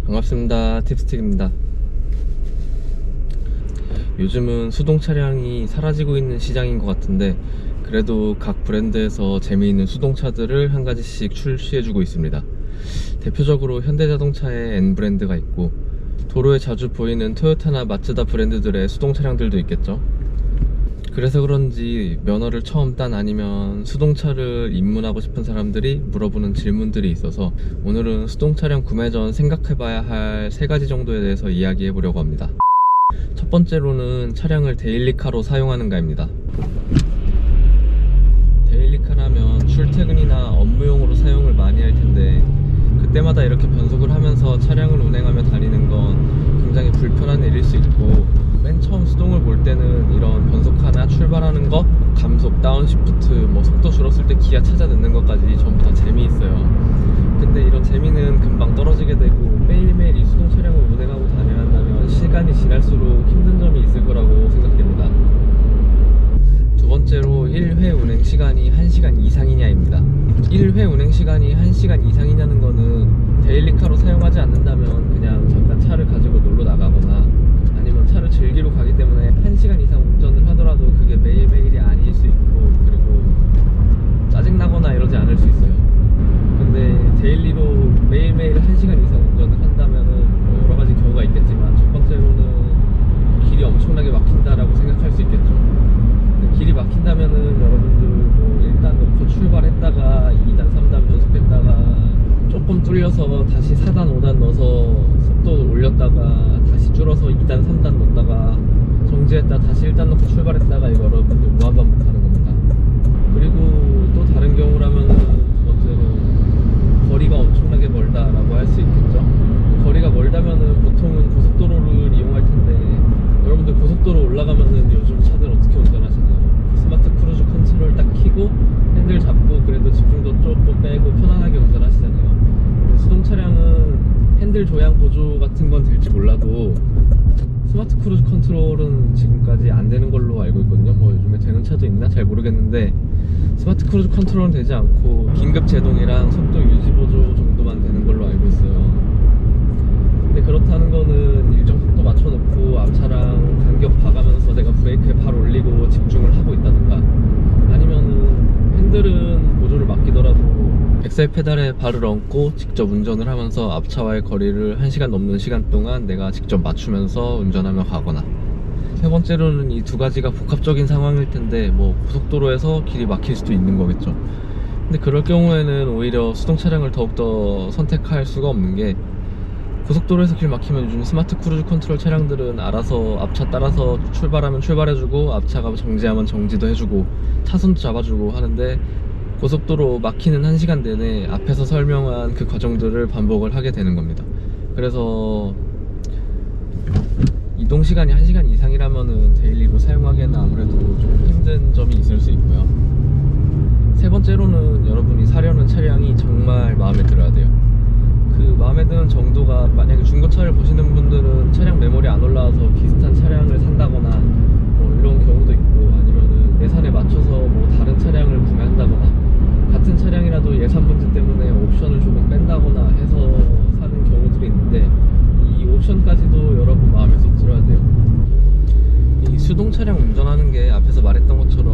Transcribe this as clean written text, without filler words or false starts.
반갑습니다. 팁스틱입니다. 요즘은 수동 차량이 사라지고 있는 시장인 것 같은데, 그래도 각 브랜드에서 재미있는 수동차들을 한 가지씩 출시해주고 있습니다. 대표적으로 현대자동차의 N 브랜드가 있고, 도로에 자주 보이는 토요타나 마츠다 브랜드들의 수동 차량들도 있겠죠. 그래서 그런지 면허를 처음 딴 아니면 수동차를 입문하고 싶은 사람들이 물어보는 질문들이 있어서 오늘은 수동차량 구매 전 생각해봐야 할 3가지 정도에 대해서 이야기해보려고 합니다. 첫 번째로는 차량을 데일리카로 사용하는가입니다. 데일리카라면 출퇴근이나 업무용으로 사용을 많이 할 텐데, 그때마다 이렇게 변속을 하면서 차량을 운행하며 다니는 건 굉장히 불편한 일일 수 있고, 맨 처음 수동을 볼 때는 이런 변속하나 출발하는 것, 감속, 다운시프트, 속도 줄었을 때 기아 찾아 넣는 것까지 전부 다 재미있어요. 근데 이런 재미는 금방 떨어지게 되고, 매일매일 이 수동 차량을 운행하고 다녀야 한다면 시간이 지날수록 힘든 점이 있을 거라고 생각됩니다. 두 번째로 1회 운행 시간이 1시간 이상이냐입니다. 1회 운행 시간이 1시간 이상이냐는 거는 데일리카로 사용하지 않는다면 그냥 잠깐 차를 가지고 놀러 나가거나 아니면 차를 즐기러 가기 때문에 1시간 이상 운전을 하더라도 그게 매일매일이 아닐 수 있고, 그리고 짜증나거나 이러지 않을 수 있어요. 근데 데일리로 매일매일 1시간 이상 운전을 한다면은 여러 가지 경우가 있겠지만, 첫 번째로는 길이 엄청나게 막힌다라고 생각할 수 있겠죠. 길이 막힌다면은 여러분들 일단 놓고 출발했다가 2단, 3단 변속했다가 조금 뚫려서 다시 4단, 5단 넣어서 속도 올렸다가 다시 줄어서 2단, 3단 넣었다가 정지했다 다시 1단 넣고 출발했다가 이거 여러분들 무한반복하는 겁니다. 그리고 또 다른 경우라면은 두 번째로 거리가 엄청나게 멀다라고 할 수 있겠죠. 거리가 멀다면은 보통은 고속도로를 이용할 텐데, 여러분들 고속도로 올라가면은 요즘 차들 어떻게 운전하시나요? 스마트 크루즈 컨트롤 딱 켜고 핸들 잡고 그래도 집중도 조금 빼고 편안하게 운전하시잖아요. 수동 차량은 핸들 조향 보조 같은 건 될지 몰라도 스마트 크루즈 컨트롤은 지금까지 안 되는 걸로 알고 있거든요. 요즘에 되는 차도 있나 잘 모르겠는데, 스마트 크루즈 컨트롤은 되지 않고 긴급 제동이랑 속도 유지 보조 정도만 되는 걸로 알고 있어요. 근데 그렇다는 거는 일정 속도 맞춰놓고 앞차랑 간격 봐가면서 내가 브레이크에 발 올리고 집중을 하고 있다든가, 아니면은 핸들은 보조를 맡기더라도 엑셀 페달에 발을 얹고 직접 운전을 하면서 앞차와의 거리를 1시간 넘는 시간 동안 내가 직접 맞추면서 운전하며 가거나. 세 번째로는 이 두 가지가 복합적인 상황일 텐데, 고속도로에서 길이 막힐 수도 있는 거겠죠. 근데 그럴 경우에는 오히려 수동 차량을 더욱더 선택할 수가 없는 게, 고속도로에서 길 막히면 요즘 스마트 크루즈 컨트롤 차량들은 알아서 앞차 따라서 출발하면 출발해주고, 앞차가 정지하면 정지도 해주고, 차선도 잡아주고 하는데, 고속도로 막히는 1시간 내내 앞에서 설명한 그 과정들을 반복을 하게 되는 겁니다. 그래서 이동시간이 1시간 이상이라면은 데일리로 사용하기에는 아무래도 좀 힘든 점이 있을 수 있고요. 세 번째로는 여러분이 사려는 차량이 정말 마음에 들어야 돼요. 그 마음에 드는 정도가, 만약에 중고차를 보시는 분들은 차량 메모리 안 올라와서 비슷한 차량을 산다거나 이런 경우도 있고, 아니면은 예산에 맞춰서 다른 차량을 구매한다거나, 같은 차량이라도 예산 문제 때문에 옵션을 조금 뺀다거나 해서 사는 경우들이 있는데, 이 옵션까지도 여러분 마음에 쏙 들어야 돼요. 이 수동 차량 운전하는 게 앞에서 말했던 것처럼